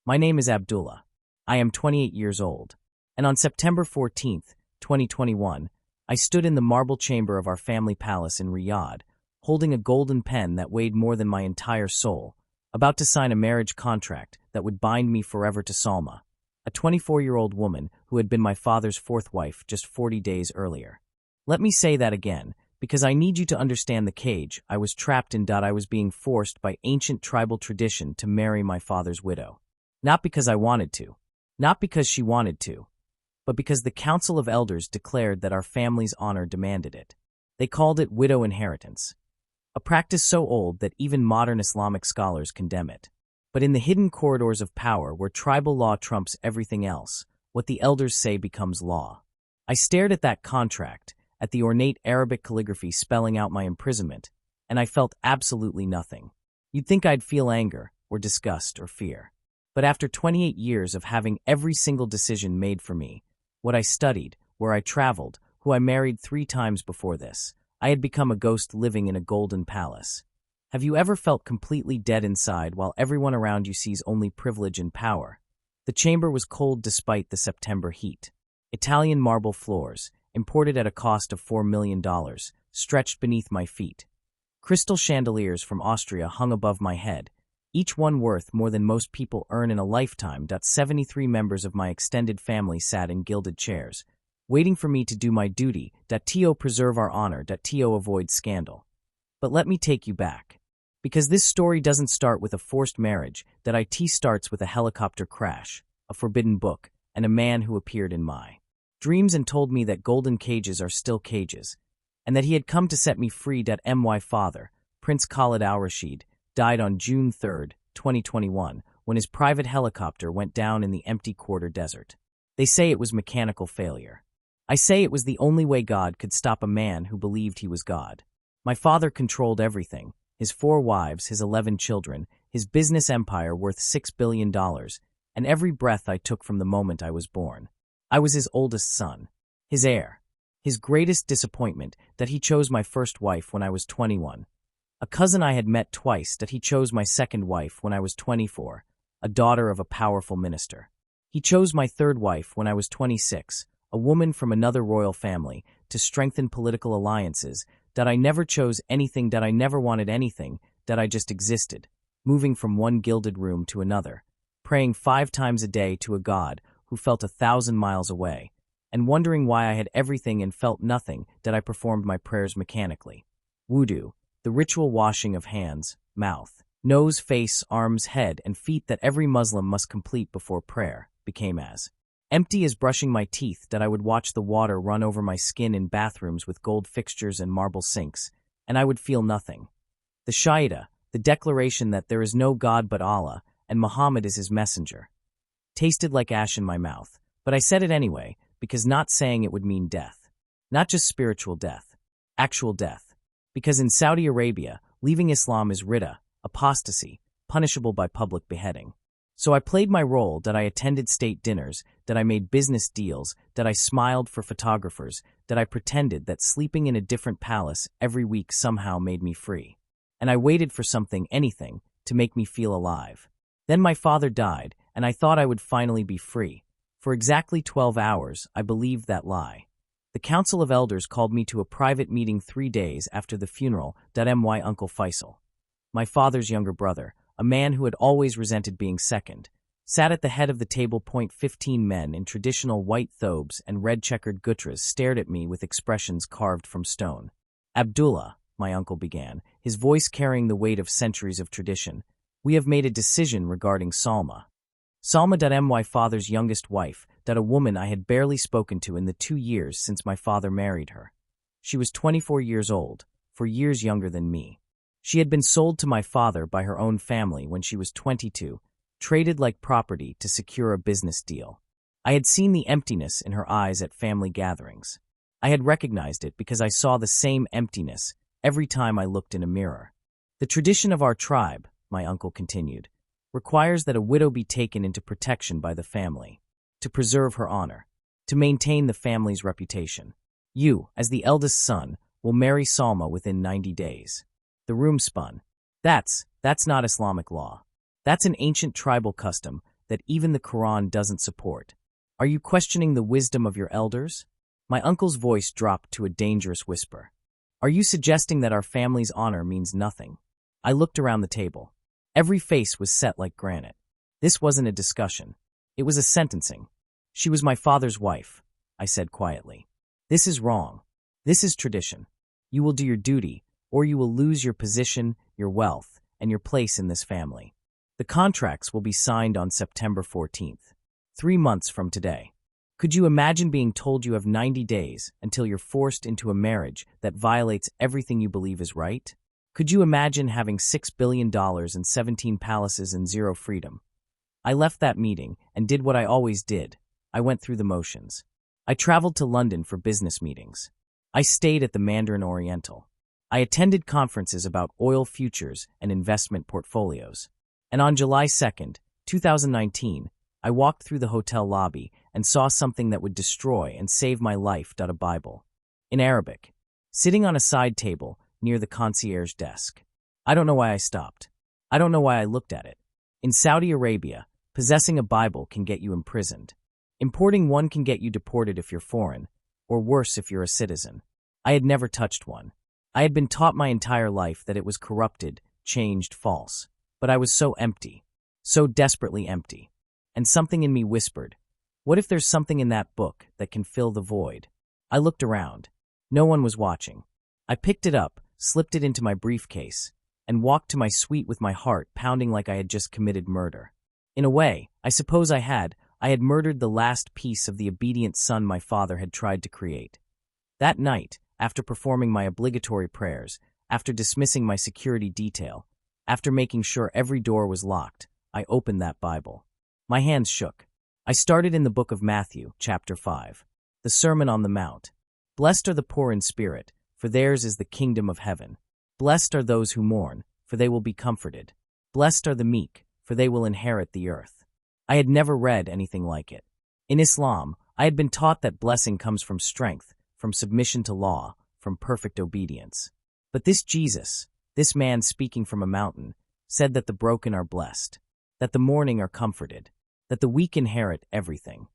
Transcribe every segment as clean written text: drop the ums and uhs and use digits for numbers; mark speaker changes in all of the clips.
Speaker 1: My name is Abdullah. I am 28 years old. And on September 14th, 2021, I stood in the marble chamber of our family palace in Riyadh, holding a golden pen that weighed more than my entire soul, about to sign a marriage contract that would bind me forever to Salma, a 24-year-old woman who had been my father's fourth wife just 40 days earlier. Let me say that again, because I need you to understand the cage I was trapped in. I was being forced by ancient tribal tradition to marry my father's widow. Not because I wanted to, not because she wanted to, but because the Council of Elders declared that our family's honor demanded it. They called it widow inheritance, a practice so old that even modern Islamic scholars condemn it. But in the hidden corridors of power where tribal law trumps everything else, what the elders say becomes law. I stared at that contract, at the ornate Arabic calligraphy spelling out my imprisonment, and I felt absolutely nothing. You'd think I'd feel anger, or disgust, or fear. But after 28 years of having every single decision made for me, what I studied, where I traveled, who I married 3 times before this, I had become a ghost living in a golden palace. Have you ever felt completely dead inside while everyone around you sees only privilege and power? The chamber was cold despite the September heat. Italian marble floors, imported at a cost of $4 million, stretched beneath my feet. Crystal chandeliers from Austria hung above my head, each one worth more than most people earn in a lifetime. 73 members of my extended family sat in gilded chairs, waiting for me to do my duty. To preserve our honor. To avoid scandal. But let me take you back. Because this story doesn't start with a forced marriage. It starts with a helicopter crash, a forbidden book, and a man who appeared in my dreams and told me that golden cages are still cages, and that he had come to set me free. My father, Prince Khalid al-Rashid, died on June 3, 2021, when his private helicopter went down in the empty quarter desert. They say it was mechanical failure. I say it was the only way God could stop a man who believed he was God. My father controlled everything, his 4 wives, his 11 children, his business empire worth $6 billion, and every breath I took from the moment I was born. I was his oldest son, his heir. His greatest disappointment, that he chose my first wife when I was 21. A cousin I had met twice. He chose my second wife when I was 24, a daughter of a powerful minister. He chose my third wife when I was 26, a woman from another royal family, to strengthen political alliances. I never chose anything. I never wanted anything. I just existed, moving from one gilded room to another, praying 5 times a day to a God who felt 1,000 miles away, and wondering why I had everything and felt nothing. I performed my prayers mechanically. Wudu, the ritual washing of hands, mouth, nose, face, arms, head, and feet that every Muslim must complete before prayer, became as empty as brushing my teeth. I would watch the water run over my skin in bathrooms with gold fixtures and marble sinks, and I would feel nothing. The Shahada, the declaration that there is no God but Allah, and Muhammad is his messenger, tasted like ash in my mouth, but I said it anyway, because not saying it would mean death. Not just spiritual death, actual death. Because in Saudi Arabia, leaving Islam is ridda, apostasy, punishable by public beheading. So I played my role. I attended state dinners, I made business deals, I smiled for photographers, I pretended that sleeping in a different palace every week somehow made me free. And I waited for something, anything, to make me feel alive. Then my father died, and I thought I would finally be free. For exactly 12 hours, I believed that lie. The Council of Elders called me to a private meeting 3 days after the funeral. My Uncle Faisal, my father's younger brother, a man who had always resented being second, sat at the head of the table. 15 men in traditional white thobes and red-checkered gutras stared at me with expressions carved from stone. Abdullah, my uncle began, his voice carrying the weight of centuries of tradition, we have made a decision regarding Salma. Salma. My father's youngest wife, a woman I had barely spoken to in the 2 years since my father married her. She was 24 years old, 4 years younger than me. She had been sold to my father by her own family when she was 22, traded like property to secure a business deal. I had seen the emptiness in her eyes at family gatherings. I had recognized it because I saw the same emptiness every time I looked in a mirror. The tradition of our tribe, my uncle continued, requires that a widow be taken into protection by the family, to preserve her honor, to maintain the family's reputation. You, as the eldest son, will marry Salma within 90 days. The room spun. That's not Islamic law. That's an ancient tribal custom, that even the Quran doesn't support. Are you questioning the wisdom of your elders? My uncle's voice dropped to a dangerous whisper. Are you suggesting that our family's honor means nothing? I looked around the table. Every face was set like granite. This wasn't a discussion. It was a sentencing. She was my father's wife, I said quietly. This is wrong. This is tradition. You will do your duty, or you will lose your position, your wealth, and your place in this family. The contracts will be signed on September 14th, 3 months from today. Could you imagine being told you have 90 days until you're forced into a marriage that violates everything you believe is right? Could you imagine having $6 billion and 17 palaces and zero freedom? I left that meeting and did what I always did. I went through the motions. I traveled to London for business meetings. I stayed at the Mandarin Oriental. I attended conferences about oil futures and investment portfolios. And on July 2nd, 2019, I walked through the hotel lobby and saw something that would destroy and save my life. A Bible. In Arabic. Sitting on a side table near the concierge desk. I don't know why I stopped. I don't know why I looked at it. In Saudi Arabia, possessing a Bible can get you imprisoned. Importing one can get you deported if you're foreign, or worse if you're a citizen. I had never touched one. I had been taught my entire life that it was corrupted, changed, false. But I was so empty. So desperately empty. And something in me whispered, what if there's something in that book that can fill the void? I looked around. No one was watching. I picked it up, slipped it into my briefcase, and walked to my suite with my heart pounding like I had just committed murder. In a way, I suppose I had murdered the last piece of the obedient son my father had tried to create. That night, after performing my obligatory prayers, after dismissing my security detail, after making sure every door was locked, I opened that Bible. My hands shook. I started in the book of Matthew, chapter 5, the Sermon on the Mount. Blessed are the poor in spirit, for theirs is the kingdom of heaven. Blessed are those who mourn, for they will be comforted. Blessed are the meek, for they will inherit the earth. I had never read anything like it. In Islam, I had been taught that blessing comes from strength, from submission to law, from perfect obedience. But this Jesus, this man speaking from a mountain, said that the broken are blessed, that the mourning are comforted, that the weak inherit everything.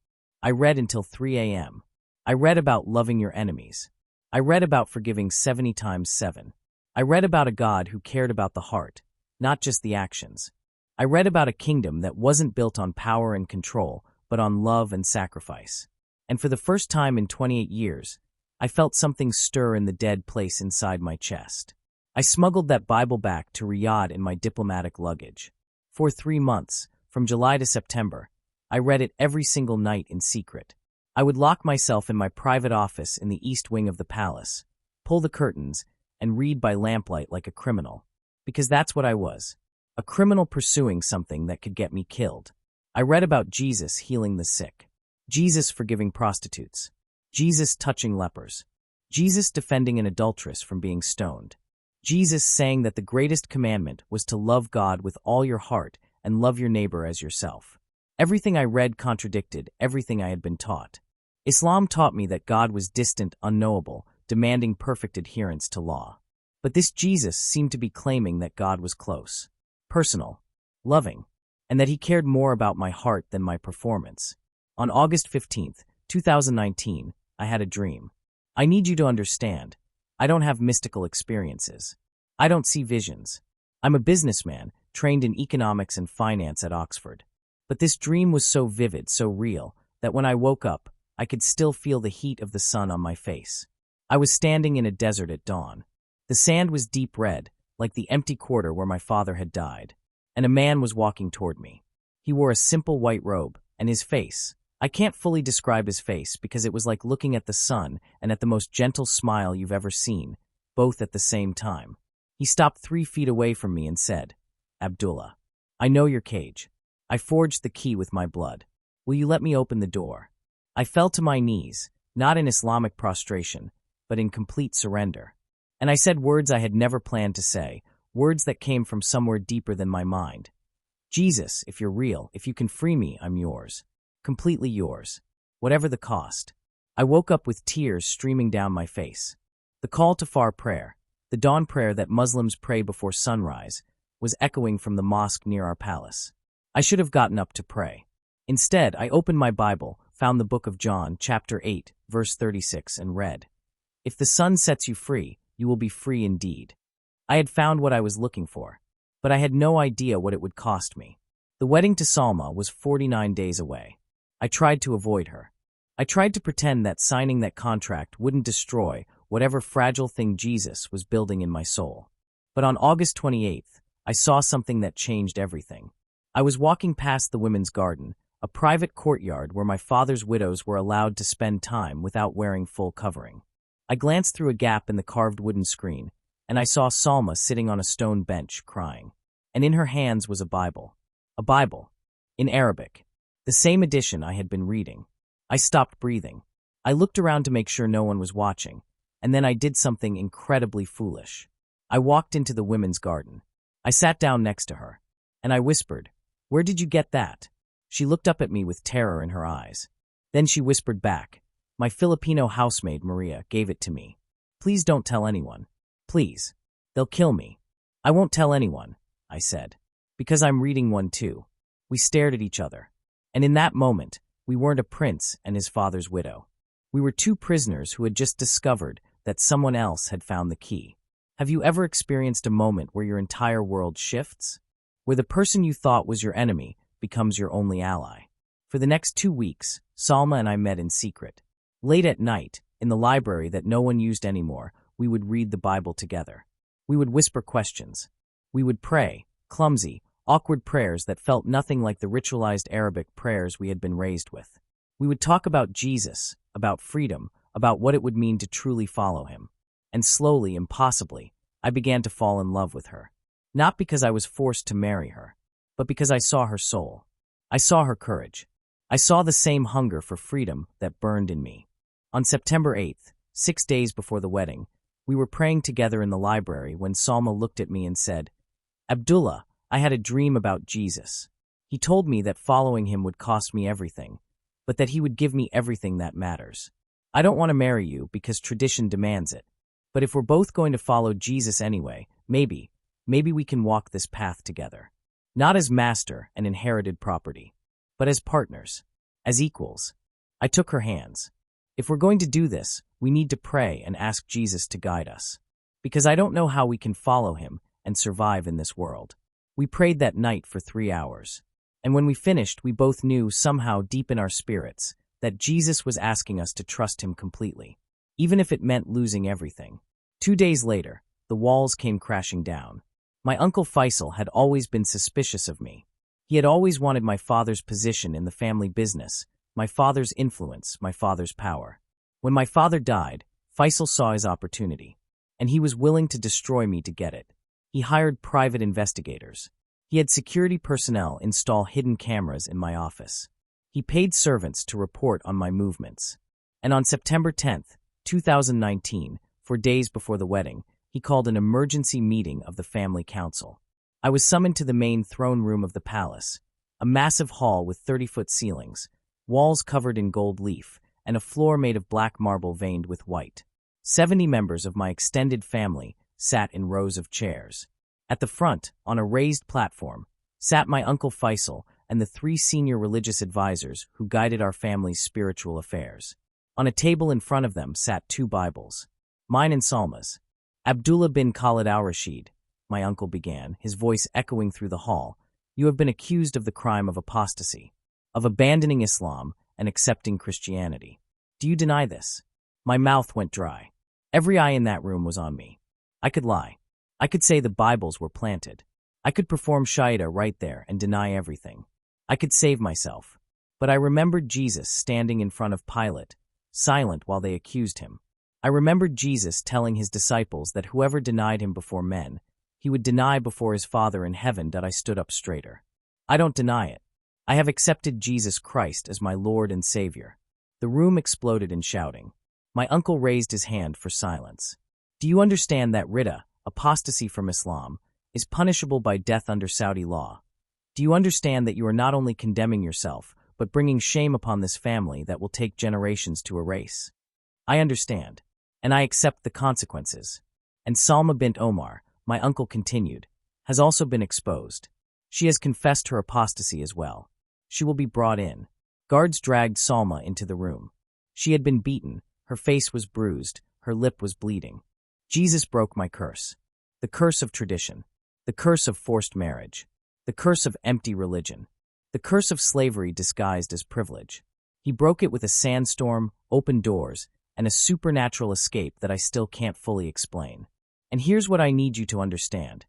Speaker 1: I read until 3 a.m. I read about loving your enemies. I read about forgiving 70 times 7. I read about a God who cared about the heart, not just the actions. I read about a kingdom that wasn't built on power and control, but on love and sacrifice. And for the first time in 28 years, I felt something stir in the dead place inside my chest. I smuggled that Bible back to Riyadh in my diplomatic luggage. For 3 months, from July to September, I read it every single night in secret. I would lock myself in my private office in the east wing of the palace, pull the curtains, and read by lamplight like a criminal. Because that's what I was. A criminal pursuing something that could get me killed. I read about Jesus healing the sick. Jesus forgiving prostitutes. Jesus touching lepers. Jesus defending an adulteress from being stoned. Jesus saying that the greatest commandment was to love God with all your heart and love your neighbor as yourself. Everything I read contradicted everything I had been taught. Islam taught me that God was distant, unknowable, demanding perfect adherence to law. But this Jesus seemed to be claiming that God was close, personal, loving, and that he cared more about my heart than my performance. On August 15th, 2019, I had a dream. I need you to understand. I don't have mystical experiences. I don't see visions. I'm a businessman, trained in economics and finance at Oxford. But this dream was so vivid, so real, that when I woke up, I could still feel the heat of the sun on my face. I was standing in a desert at dawn. The sand was deep red, like the empty quarter where my father had died. And a man was walking toward me. He wore a simple white robe, and his face, I can't fully describe his face because it was like looking at the sun and at the most gentle smile you've ever seen, both at the same time. He stopped 3 feet away from me and said, Abdullah, I know your cage. I forged the key with my blood. Will you let me open the door? I fell to my knees, not in Islamic prostration, but in complete surrender. And I said words I had never planned to say, words that came from somewhere deeper than my mind. Jesus, if you're real, if you can free me, I'm yours. Completely yours. Whatever the cost. I woke up with tears streaming down my face. The call to Far prayer, the dawn prayer that Muslims pray before sunrise, was echoing from the mosque near our palace. I should have gotten up to pray. Instead, I opened my Bible, found the book of John, chapter 8, verse 36, and read, "If the Son sets you free, you will be free indeed." I had found what I was looking for, but I had no idea what it would cost me. The wedding to Salma was 49 days away. I tried to avoid her. I tried to pretend that signing that contract wouldn't destroy whatever fragile thing Jesus was building in my soul. But on August 28th, I saw something that changed everything. I was walking past the women's garden, a private courtyard where my father's widows were allowed to spend time without wearing full covering. I glanced through a gap in the carved wooden screen, and I saw Salma sitting on a stone bench crying. And in her hands was a Bible. A Bible. In Arabic. The same edition I had been reading. I stopped breathing. I looked around to make sure no one was watching, and then I did something incredibly foolish. I walked into the women's garden. I sat down next to her, and I whispered, "Where did you get that?" She looked up at me with terror in her eyes. Then she whispered back, "My Filipino housemaid, Maria, gave it to me. Please don't tell anyone. Please. They'll kill me." "I won't tell anyone," I said, "because I'm reading one too." We stared at each other. And in that moment, we weren't a prince and his father's widow. We were two prisoners who had just discovered that someone else had found the key. Have you ever experienced a moment where your entire world shifts? Where the person you thought was your enemy becomes your only ally? For the next 2 weeks, Salma and I met in secret. Late at night, in the library that no one used anymore, we would read the Bible together. We would whisper questions. We would pray, clumsy, awkward prayers that felt nothing like the ritualized Arabic prayers we had been raised with. We would talk about Jesus, about freedom, about what it would mean to truly follow him. And slowly, impossibly, I began to fall in love with her. Not because I was forced to marry her, but because I saw her soul. I saw her courage. I saw the same hunger for freedom that burned in me. On September 8th, 6 days before the wedding, we were praying together in the library when Salma looked at me and said, "Abdullah, I had a dream about Jesus. He told me that following him would cost me everything, but that he would give me everything that matters. I don't want to marry you because tradition demands it. But if we're both going to follow Jesus anyway, maybe we can walk this path together. Not as master and inherited property, but as partners, as equals." I took her hands. "If we're going to do this, we need to pray and ask Jesus to guide us. Because I don't know how we can follow him and survive in this world." We prayed that night for 3 hours. And when we finished, we both knew somehow deep in our spirits that Jesus was asking us to trust him completely, even if it meant losing everything. 2 days later, the walls came crashing down. My uncle Faisal had always been suspicious of me. He had always wanted my father's position in the family business, my father's influence, my father's power. When my father died, Faisal saw his opportunity, and he was willing to destroy me to get it. He hired private investigators. He had security personnel install hidden cameras in my office. He paid servants to report on my movements. And on September 10th, 2019, 4 days before the wedding, he called an emergency meeting of the family council. I was summoned to the main throne room of the palace, a massive hall with 30-foot ceilings, walls covered in gold leaf, and a floor made of black marble veined with white. 70 members of my extended family sat in rows of chairs. At the front, on a raised platform, sat my uncle Faisal and the 3 senior religious advisors who guided our family's spiritual affairs. On a table in front of them sat 2 Bibles, mine and Salma's. "Abdullah bin Khalid al-Rashid," my uncle began, his voice echoing through the hall, "you have been accused of the crime of apostasy, of abandoning Islam and accepting Christianity. Do you deny this?" My mouth went dry. Every eye in that room was on me. I could lie. I could say the Bibles were planted. I could perform Shaida right there and deny everything. I could save myself. But I remembered Jesus standing in front of Pilate, silent while they accused him. I remembered Jesus telling his disciples that whoever denied him before men, he would deny before his Father in heaven. That I stood up straighter. I don't deny it. I have accepted Jesus Christ as my Lord and Savior. The room exploded in shouting. My uncle raised his hand for silence. "Do you understand that Ridda, apostasy from Islam, is punishable by death under Saudi law? Do you understand that you are not only condemning yourself, but bringing shame upon this family that will take generations to erase?" "I understand, and I accept the consequences." And Salma bint Omar, my uncle continued, "has also been exposed. She has confessed her apostasy as well. She will be brought in. Guards dragged Salma into the room. She had been beaten, her face was bruised, her lip was bleeding. Jesus broke my curse. The curse of tradition. The curse of forced marriage. The curse of empty religion. The curse of slavery disguised as privilege. He broke it with a sandstorm, open doors, and a supernatural escape that I still can't fully explain. And here's what I need you to understand.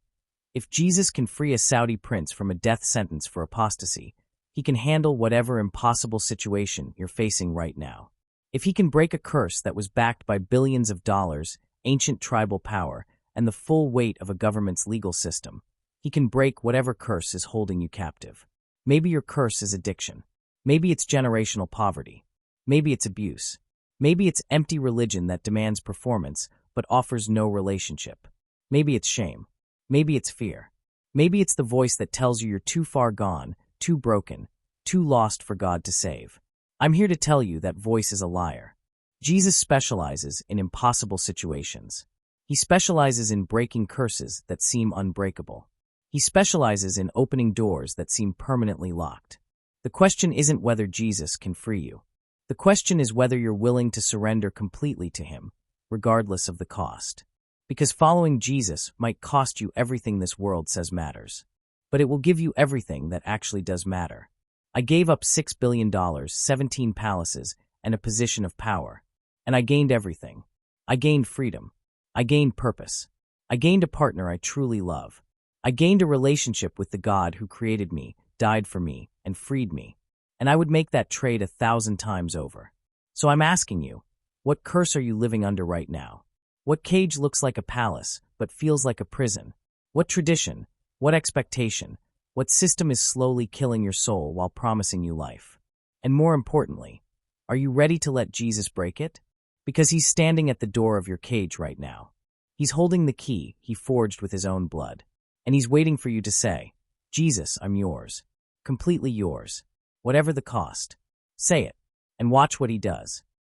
Speaker 1: If Jesus can free a Saudi prince from a death sentence for apostasy, he can handle whatever impossible situation you're facing right now. If he can break a curse that was backed by billions of dollars, ancient tribal power, and the full weight of a government's legal system, he can break whatever curse is holding you captive. Maybe your curse is addiction. Maybe it's generational poverty. Maybe it's abuse. Maybe it's empty religion that demands performance but offers no relationship. Maybe it's shame. Maybe it's fear. Maybe it's the voice that tells you you're too far gone, too broken, too lost for God to save. I'm here to tell you that voice is a liar. Jesus specializes in impossible situations. He specializes in breaking curses that seem unbreakable. He specializes in opening doors that seem permanently locked. The question isn't whether Jesus can free you. The question is whether you're willing to surrender completely to him, regardless of the cost. Because following Jesus might cost you everything this world says matters. But it will give you everything that actually does matter. I gave up $6 billion, 17 palaces, and a position of power. And I gained everything. I gained freedom. I gained purpose. I gained a partner I truly love. I gained a relationship with the God who created me, died for me, and freed me. And I would make that trade 1,000 times over. So I'm asking you, what curse are you living under right now? What cage looks like a palace, but feels like a prison? What tradition? What expectation? What system is slowly killing your soul while promising you life? And more importantly, are you ready to let Jesus break it? Because he's standing at the door of your cage right now. He's holding the key he forged with his own blood. And he's waiting for you to say, Jesus, I'm yours. Completely yours. Whatever the cost. Say it, and watch what he does.